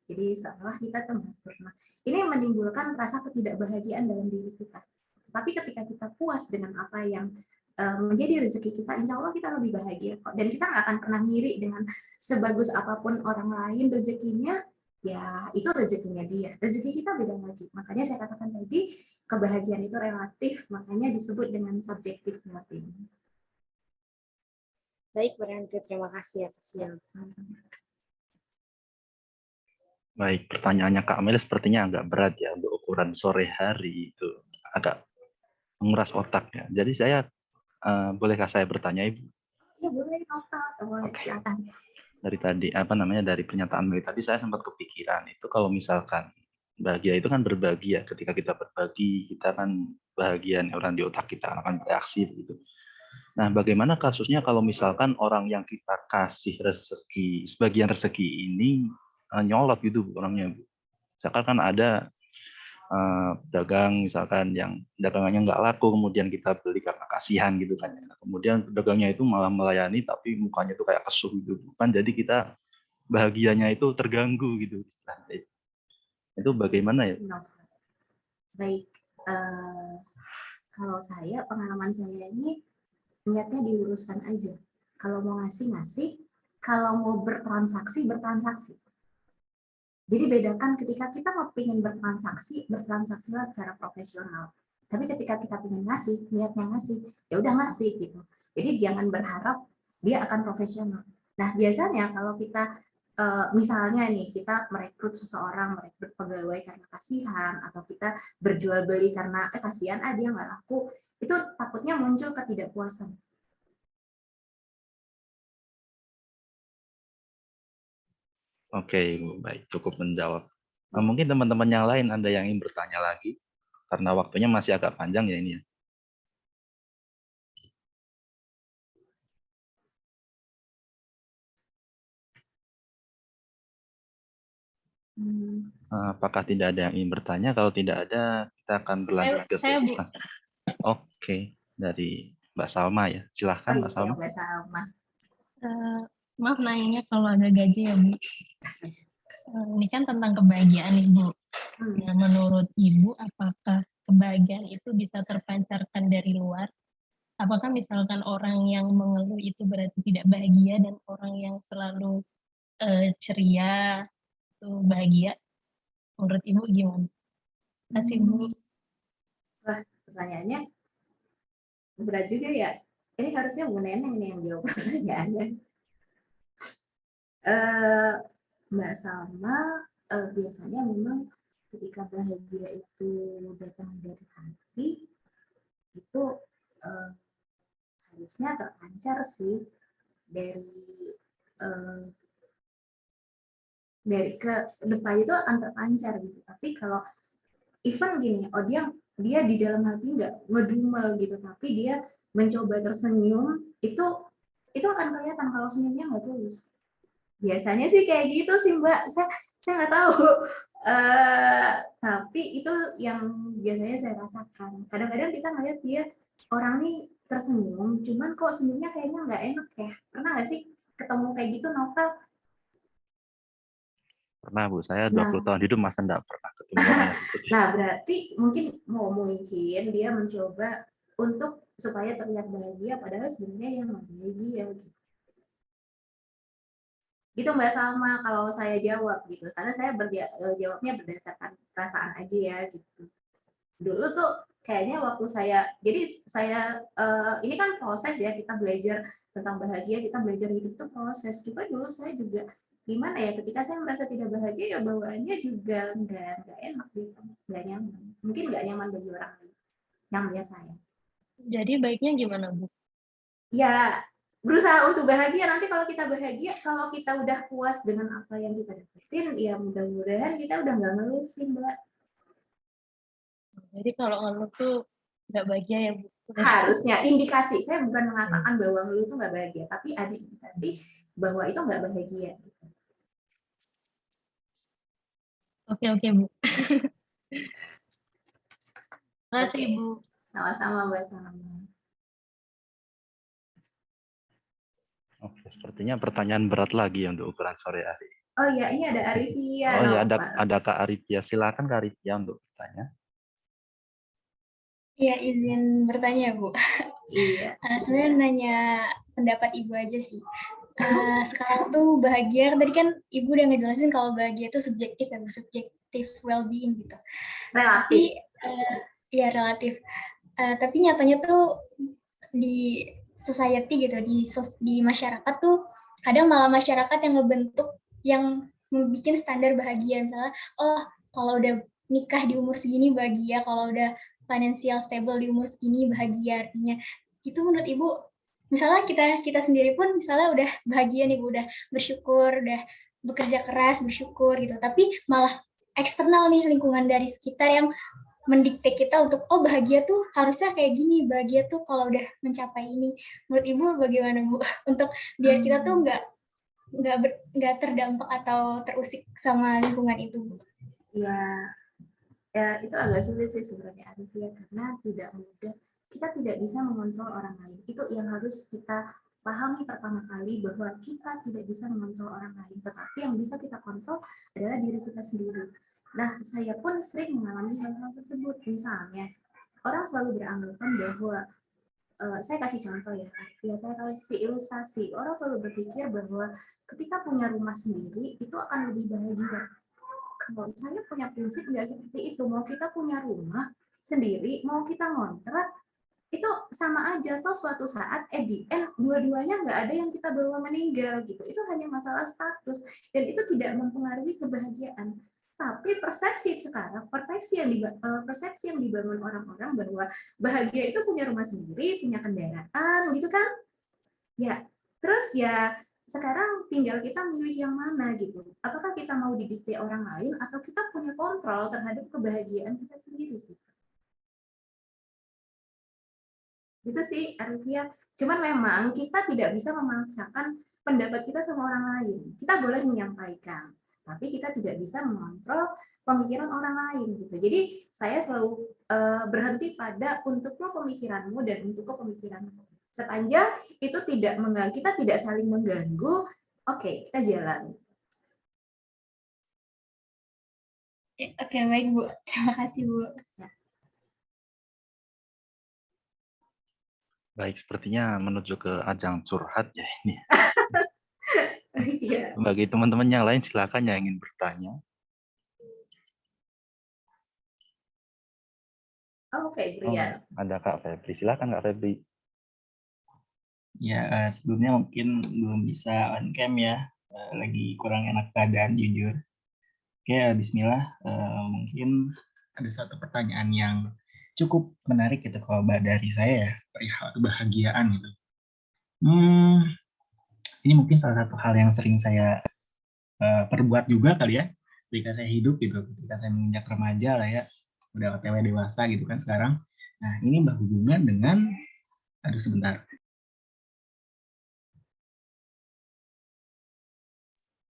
jadi seolah kita tuh ngatur. Nah, ini menimbulkan rasa ketidakbahagiaan dalam diri kita. Tapi ketika kita puas dengan apa yang menjadi rezeki kita, insya Allah kita lebih bahagia kok. Dan kita nggak akan pernah ngiri dengan sebagus apapun orang lain rezekinya, ya itu rezekinya dia. Rezeki kita beda lagi. Makanya saya katakan tadi, kebahagiaan itu relatif, makanya disebut dengan subjektif thinking. Baik, berhenti. Terima kasih atas Baik, pertanyaannya Kak Amel sepertinya agak berat ya untuk ukuran sore hari, itu agak menguras otaknya. Jadi bolehkah saya bertanya, Ibu? Ya boleh, Novel. Boleh, silakan. dari tadi dari pernyataan Meli tadi saya sempat kepikiran itu kalau misalkan bahagia itu kan berbagi ya, ketika kita berbagi kita kan bahagia orang di otak kita akan bereaksi begitu. Nah, bagaimana kasusnya kalau misalkan orang yang kita kasih rezeki, sebagian rezeki ini nyolot gitu orangnya, Bu. Misalkan kan ada dagang misalkan yang dagangannya nggak laku, kemudian kita beli karena kasihan gitu kan. Kemudian pedagangnya itu malah melayani tapi mukanya itu kayak kesuh gitu. Kan jadi kita bahagianya itu terganggu gitu. Itu bagaimana ya? Baik, kalau saya, pengalaman saya ini niatnya diluruskan aja. Kalau mau ngasih, kalau mau bertransaksi. Jadi bedakan ketika kita mau pengen bertransaksilah secara profesional. Tapi ketika kita pengen ngasih, niatnya ngasih, ya udah ngasih gitu. Jadi jangan berharap dia akan profesional. Nah, biasanya kalau kita misalnya nih kita merekrut pegawai karena kasihan, atau kita berjual beli karena kasihan dia nggak laku, itu takutnya muncul ketidakpuasan. Oke, baik, cukup menjawab. Mungkin teman-teman yang lain ada yang ingin bertanya lagi, karena waktunya masih agak panjang ya ini ya. Apakah tidak ada yang ingin bertanya? Kalau tidak ada, kita akan berlanjut ke sesi selanjutnya. Oke, dari Mbak Salma ya. Silahkan Mbak Salma. Mbak Salma. Maaf nanya kalau ada gaji ya Bu. Ini kan tentang kebahagiaan Ibu. Nah, menurut Ibu, apakah kebahagiaan itu bisa terpancarkan dari luar? Apakah misalkan orang yang mengeluh itu berarti tidak bahagia, dan orang yang selalu ceria itu bahagia? Menurut Ibu gimana? Terima kasih Bu. Wah, pertanyaannya berat juga ya. Ini harusnya Bu Neneng nih yang jawab pertanyaannya. Mbak Salma, biasanya memang ketika bahagia itu datang dari hati, itu harusnya terpancar sih dari ke depan itu akan terpancar gitu. Tapi kalau even gini, dia di dalam hati nggak ngedumel gitu, tapi dia mencoba tersenyum, itu akan kelihatan kalau senyumnya nggak tulus. Biasanya sih kayak gitu sih Mbak. Saya nggak tahu. Tapi itu yang biasanya saya rasakan. Kadang-kadang kita ngeliat dia orang nih tersenyum, cuman kok senyumnya kayaknya nggak enak ya. Pernah nggak sih ketemu kayak gitu, Novel? Pernah Bu, saya 20 tahun hidup masa enggak pernah ketemu orang seperti itu. Nah, berarti mungkin dia mencoba untuk supaya terlihat bahagia, padahal sebenarnya yang nggak bahagia gitu. Gitu Mbak Salma kalau saya jawab gitu, karena saya jawabnya berdasarkan perasaan aja ya gitu. Dulu tuh kayaknya waktu saya ini kan proses ya, kita belajar tentang bahagia, kita belajar hidup tuh proses. Juga dulu saya juga gimana ya, ketika saya merasa tidak bahagia ya bawaannya juga nggak enak gitu, nggak nyaman. Mungkin nggak nyaman bagi orang lain yang melihat saya. Jadi baiknya gimana Bu? Ya berusaha untuk bahagia. Nanti kalau kita bahagia, kalau kita udah puas dengan apa yang kita dapetin, ya mudah-mudahan kita udah nggak ngeluh sih Mbak. Jadi kalau ngeluh tuh nggak bahagia ya Bu? Harusnya indikasi, saya bukan mengatakan bahwa ngeluh itu nggak bahagia, tapi ada indikasi bahwa itu nggak bahagia. Oke Bu. Terima kasih Bu. Sama-sama Mbak Salma. Oke, sepertinya pertanyaan berat lagi untuk ukuran sore hari. Oh ya, ini ada Arifia. Oh ya, ada Kak Arifia. Silakan Kak Arifia untuk bertanya. Iya, izin bertanya Bu. Iya. Sebenarnya nanya pendapat Ibu aja sih. Sekarang tuh bahagia, tadi kan Ibu udah ngejelasin kalau bahagia itu subjektif ya, subjektif well-being gitu. Relatif. Tapi ya relatif. Tapi nyatanya tuh di society gitu, di masyarakat tuh kadang malah masyarakat yang ngebentuk, yang membuat standar bahagia. Misalnya, oh kalau udah nikah di umur segini bahagia, kalau udah financial stable di umur segini bahagia. Artinya itu menurut Ibu misalnya kita sendiri pun misalnya udah bahagia nih Bu, udah bersyukur, udah bekerja keras, bersyukur gitu, tapi malah eksternal nih, lingkungan dari sekitar yang mendikte kita untuk oh bahagia tuh harusnya kayak gini, bahagia tuh kalau udah mencapai ini. Menurut Ibu bagaimana Bu untuk biar kita tuh nggak terdampak atau terusik sama lingkungan itu Bu? Ya, ya itu agak sulit sih sebenarnya Arif ya, karena tidak mudah, kita tidak bisa mengontrol orang lain. Itu yang harus kita pahami pertama kali, bahwa kita tidak bisa mengontrol orang lain, tetapi yang bisa kita kontrol adalah diri kita sendiri. Nah, saya pun sering mengalami hal-hal tersebut. Misalnya, orang selalu beranggapan bahwa saya kasih contoh ya saya kasih ilustrasi. Orang selalu berpikir bahwa ketika punya rumah sendiri itu akan lebih bahagia. Kalau saya punya prinsip nggak seperti itu. Mau kita punya rumah sendiri, mau kita ngontrak, itu sama aja. Toh suatu saat, di end, dua-duanya nggak ada yang kita bawa meninggal gitu. Itu hanya masalah status, dan itu tidak mempengaruhi kebahagiaan. Tapi persepsi sekarang, persepsi yang dibangun orang-orang bahwa bahagia itu punya rumah sendiri, punya kendaraan, gitu kan? Ya, terus ya sekarang tinggal kita milih yang mana gitu. Apakah kita mau didikte orang lain atau kita punya kontrol terhadap kebahagiaan kita sendiri gitu. Gitu sih Arifia. Cuman memang kita tidak bisa memaksakan pendapat kita sama orang lain. Kita boleh menyampaikan, tapi kita tidak bisa mengontrol pemikiran orang lain gitu. Jadi saya selalu berhenti pada untukmu pemikiranmu dan untukku pemikiranku. Sepanjang itu tidak mengganggu, kita tidak saling mengganggu, oke, kita jalan. Oke, baik Bu. Terima kasih Bu. Ya. Baik, sepertinya menuju ke ajang curhat ya ini. Iya. Bagi teman-teman yang lain silakan yang ingin bertanya. Oke, Brian. Ada Kak Febri, silakan Kak Febri. Ya, sebelumnya mungkin belum bisa on cam ya, lagi kurang enak keadaan jujur. Oke, bismillah. Mungkin ada satu pertanyaan yang cukup menarik gitu kalau dari saya ya, perihal kebahagiaan gitu. Ini mungkin salah satu hal yang sering saya perbuat juga kali ya, ketika saya hidup gitu, ketika saya menginjak remaja lah ya, udah OTW dewasa gitu kan sekarang. Nah, ini berhubungan dengan, sebentar.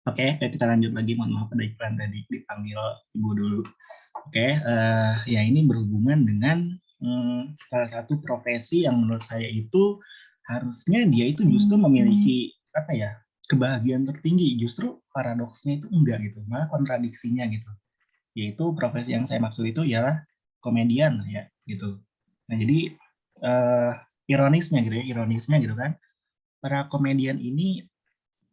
Oke, kita lanjut lagi. Mohon maaf ada iklan tadi, dipanggil Ibu dulu. Oke, ya ini berhubungan dengan salah satu profesi yang menurut saya itu harusnya dia itu justru memiliki apa ya, kebahagiaan tertinggi. Justru paradoksnya itu enggak gitu, malah kontradiksinya gitu. Yaitu profesi yang saya maksud itu ialah komedian ya gitu. Nah jadi ironisnya gitu kan, para komedian ini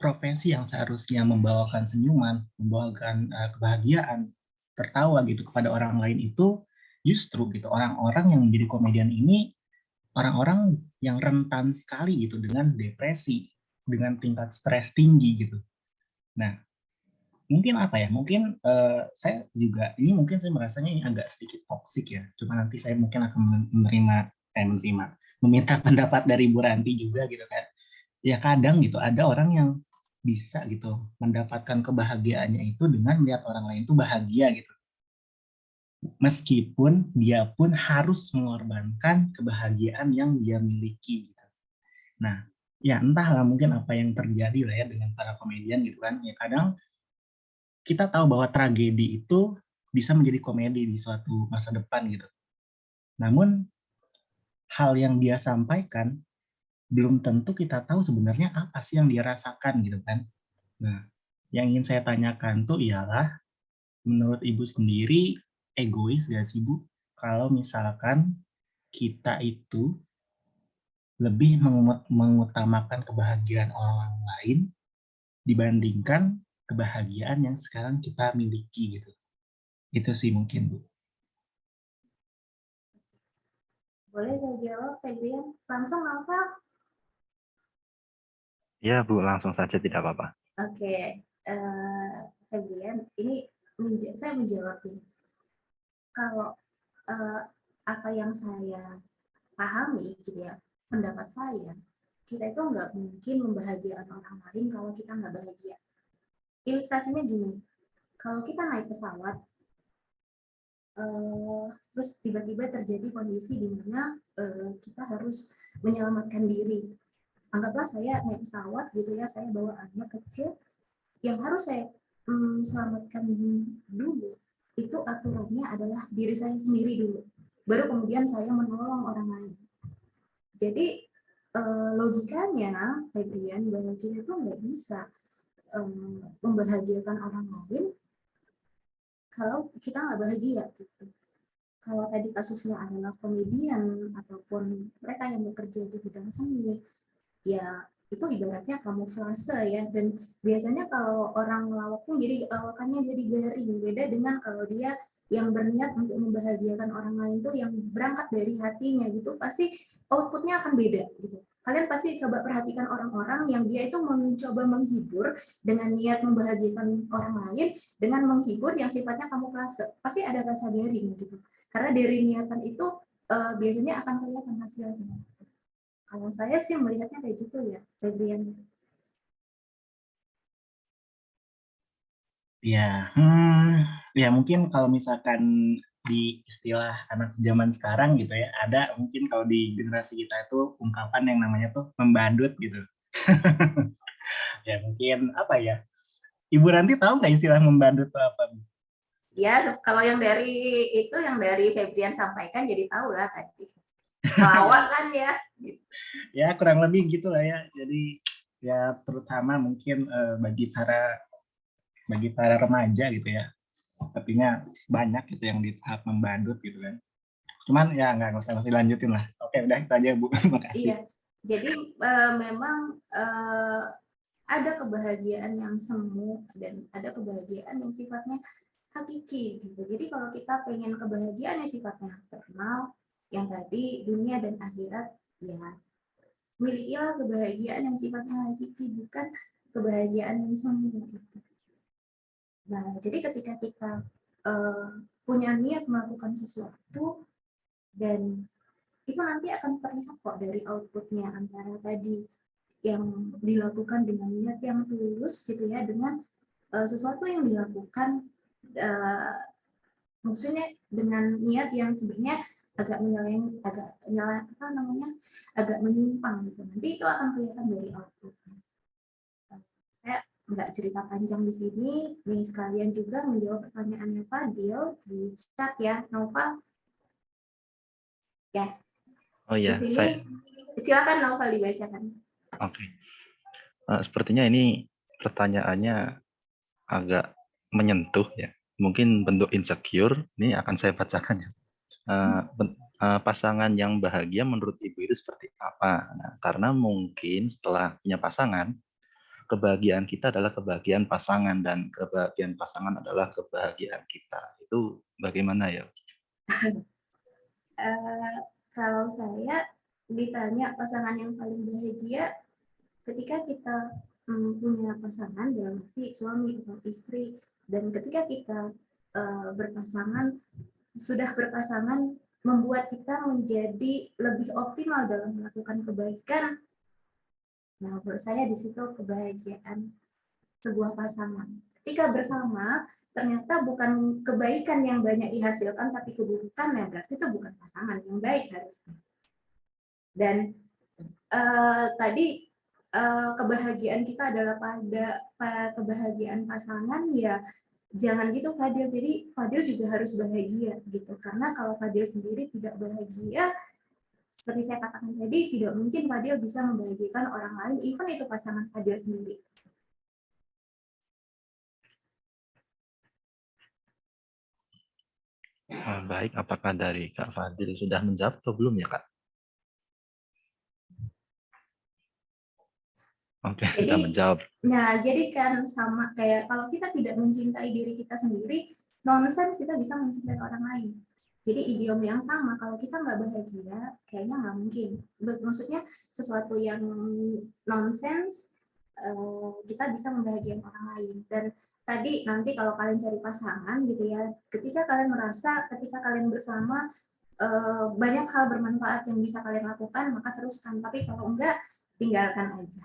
profesi yang seharusnya membawakan senyuman, membawakan kebahagiaan, tertawa gitu kepada orang lain itu justru gitu orang-orang yang menjadi komedian ini orang-orang yang rentan sekali gitu dengan depresi, dengan tingkat stres tinggi gitu. Nah, mungkin apa ya? Mungkin saya juga ini mungkin saya merasanya ini agak sedikit toksik ya. Cuma nanti saya mungkin akan meminta pendapat dari Bu Ranti juga gitu kan. Ya kadang gitu ada orang yang bisa gitu mendapatkan kebahagiaannya itu dengan melihat orang lain itu bahagia gitu. Meskipun dia pun harus mengorbankan kebahagiaan yang dia miliki gitu. Nah, ya entahlah mungkin apa yang terjadi lah ya dengan para komedian gitu kan. Ya kadang kita tahu bahwa tragedi itu bisa menjadi komedi di suatu masa depan gitu. Namun hal yang dia sampaikan belum tentu kita tahu sebenarnya apa sih yang dia rasakan gitu kan. Nah, yang ingin saya tanyakan tuh ialah, menurut Ibu sendiri, egois gak sih Bu? Kalau misalkan kita itu lebih mengutamakan kebahagiaan orang lain dibandingkan kebahagiaan yang sekarang kita miliki gitu. Itu sih mungkin Bu. Boleh saya jawab, Febrian? Langsung apa? Ya Bu, langsung saja tidak apa-apa. Oke, Febrian, ini saya menjawab ini. Kalau apa yang saya pahami, gitu ya, pendapat saya, kita itu nggak mungkin membahagiakan orang lain kalau kita nggak bahagia. Ilustrasinya gini, kalau kita naik pesawat, terus tiba-tiba terjadi kondisi di mana kita harus menyelamatkan diri. Anggaplah saya naik pesawat gitu ya, saya bawa anak kecil, yang harus saya selamatkan dulu itu aturannya adalah diri saya sendiri dulu, baru kemudian saya menolong orang lain. Jadi logikanya, Febrian, bahwa kita itu nggak bisa membahagiakan orang lain kalau kita nggak bahagia gitu. Kalau tadi kasusnya adalah komedian ataupun mereka yang bekerja di bidang seni, ya itu ibaratnya kamuflase ya. Dan biasanya kalau orang lawak pun jadi lawakannya jadi garing. Beda dengan kalau dia yang berniat untuk membahagiakan orang lain tuh yang berangkat dari hatinya gitu, pasti outputnya akan beda gitu. Kalian pasti coba perhatikan orang-orang yang dia itu mencoba menghibur dengan niat membahagiakan orang lain, dengan menghibur yang sifatnya kamuflase, pasti ada rasa garing gitu. Karena dari niatan itu biasanya akan kelihatan hasilnya. Kalau saya sih melihatnya kayak gitu ya, Febrian. Ya, ya mungkin kalau misalkan di istilah anak zaman sekarang gitu ya, ada mungkin kalau di generasi kita itu ungkapan yang namanya tuh membandut gitu. Ya mungkin apa ya? Ibu Ranti tahu nggak istilah membandut itu apa? Ya, kalau yang dari Febrian sampaikan jadi tahu lah tadi. Lawak kan ya. Ya kurang lebih gitulah ya. Jadi ya terutama mungkin bagi para remaja gitu ya. Sepertinya banyak gitu yang di tahap membandut gitu kan. Cuman ya nggak usah masih lanjutin lah. Oke udah itu aja Bu. Makasih. Iya, jadi memang ada kebahagiaan yang semu dan ada kebahagiaan yang sifatnya hakiki gitu. Jadi kalau kita pengen kebahagiaan yang sifatnya terkenal, yang tadi dunia dan akhirat, ya milikilah kebahagiaan yang sifatnya hakiki, bukan kebahagiaan yang semu gitu. Nah, jadi ketika kita punya niat melakukan sesuatu, dan itu nanti akan terlihat kok dari outputnya, antara tadi yang dilakukan dengan niat yang tulus gitu ya, dengan sesuatu yang dilakukan maksudnya dengan niat yang sebenarnya agak agak menyimpang gitu. Nanti itu akan kelihatan dari outputnya. Saya nggak cerita panjang di sini, nih sekalian juga menjawab pertanyaannya Fadil di chat ya, Nova. Ya. Oh ya, di sini silakan Nova dibacakan. Oke. Sepertinya ini pertanyaannya agak menyentuh ya. Mungkin bentuk insecure, ini akan saya bacakan ya. Pasangan yang bahagia menurut Ibu itu seperti apa? Nah, karena mungkin setelah punya pasangan, kebahagiaan kita adalah kebahagiaan pasangan dan kebahagiaan pasangan adalah kebahagiaan kita. Itu bagaimana ya? Kalau saya ditanya pasangan yang paling bahagia, ketika kita punya pasangan dalam arti suami atau istri, dan ketika kita sudah berpasangan, membuat kita menjadi lebih optimal dalam melakukan kebaikan. Nah, menurut saya di situ kebahagiaan sebuah pasangan. Ketika bersama, ternyata bukan kebaikan yang banyak dihasilkan, tapi keburukan, ya berarti itu bukan pasangan yang baik harusnya. Dan tadi kebahagiaan kita adalah pada kebahagiaan pasangan, ya jangan gitu Fadil. Jadi Fadil juga harus bahagia gitu. Karena kalau Fadil sendiri tidak bahagia, seperti saya katakan tadi, tidak mungkin Fadil bisa membahagiakan orang lain, even itu pasangan Fadil sendiri. Baik, apakah dari Kak Fadil sudah menjawab atau belum ya Kak? Oke, sudah menjawab. Nah, jadi kan sama kayak kalau kita tidak mencintai diri kita sendiri, nonsense kita bisa mencintai orang lain. Jadi idiom yang sama, kalau kita nggak bahagia, kayaknya nggak mungkin. Maksudnya sesuatu yang nonsense, kita bisa membahagiakan orang lain. Dan tadi nanti kalau kalian cari pasangan gitu ya, ketika kalian merasa, ketika kalian bersama, banyak hal bermanfaat yang bisa kalian lakukan, maka teruskan. Tapi kalau enggak, tinggalkan aja.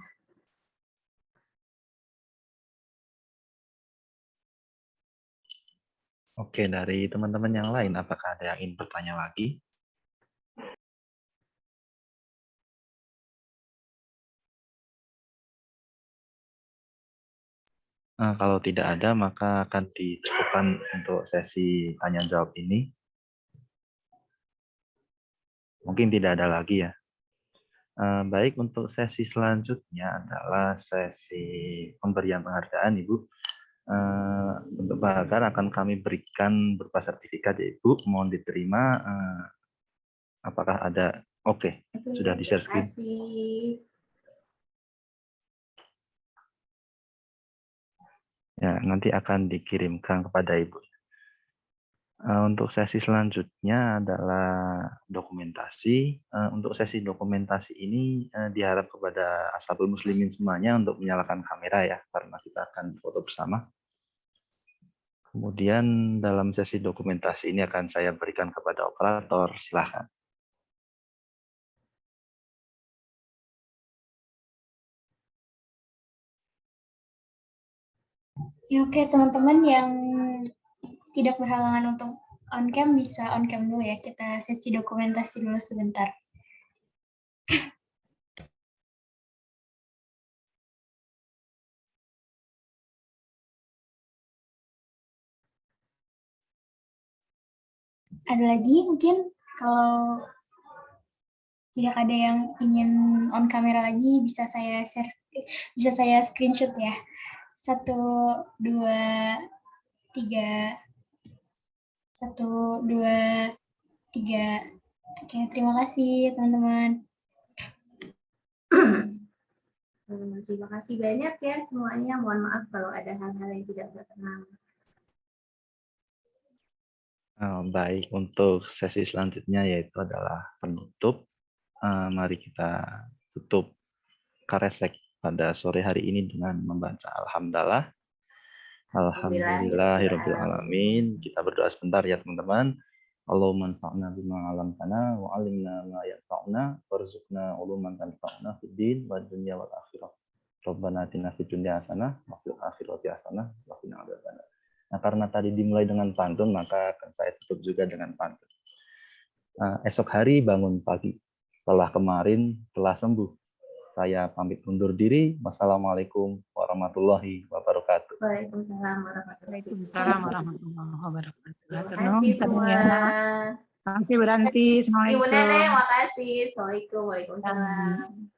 Oke, dari teman-teman yang lain, apakah ada yang ingin bertanya lagi? Kalau tidak ada, maka akan dicukupkan untuk sesi tanya jawab ini. Mungkin tidak ada lagi ya. Baik, untuk sesi selanjutnya adalah sesi pemberian penghargaan, Ibu. Untuk penghargaan akan kami berikan berupa sertifikat ya, Ibu. Mohon diterima. Apakah ada? Oke, sudah di-share screen. Terima kasih. Ya, nanti akan dikirimkan kepada Ibu. Untuk sesi selanjutnya adalah dokumentasi. Untuk sesi dokumentasi ini diharap kepada ashabul muslimin semuanya untuk menyalakan kamera ya, karena kita akan foto bersama. Kemudian dalam sesi dokumentasi ini akan saya berikan kepada operator. Silakan. Ya, oke, teman-teman yang tidak berhalangan untuk on cam bisa on cam dulu ya. Kita sesi dokumentasi dulu sebentar. Ada lagi mungkin kalau tidak ada yang ingin on kamera lagi, bisa saya share, bisa saya screenshot ya. 1, 2, 3. 1, 2, 3. Oke, terima kasih teman-teman. Terima kasih banyak ya semuanya. Mohon maaf kalau ada hal-hal yang tidak berkenan. Baik, untuk sesi selanjutnya yaitu adalah penutup. Mari kita tutup Karesek pada sore hari ini dengan membaca Alhamdulillah. Alhamdulillahirabbil alamin. Kita berdoa sebentar ya teman-teman. Allahumma anfa'na bima 'allamtana wa 'allimna ma yanfa'una warzuqna 'uluman tanfa'una fid din wad dunya wal akhirah. Rabbana atina fid dunya hasanah wa fil akhirati hasanah wa qina adzabannar. Nah, karena tadi dimulai dengan pantun, maka akan saya tutup juga dengan pantun. Esok hari bangun pagi, setelah kemarin telah sembuh. Saya pamit undur diri. Wassalamualaikum warahmatullahi wabarakatuh. Waalaikumsalam warahmatullahi Waalaikumsalam warahmatullahi wabarakatuh. Terima kasih semua. Terima kasih Beranti. Ibu Assalamualaikum. Nenek, makasih. Assalamualaikum. Waalaikumsalam.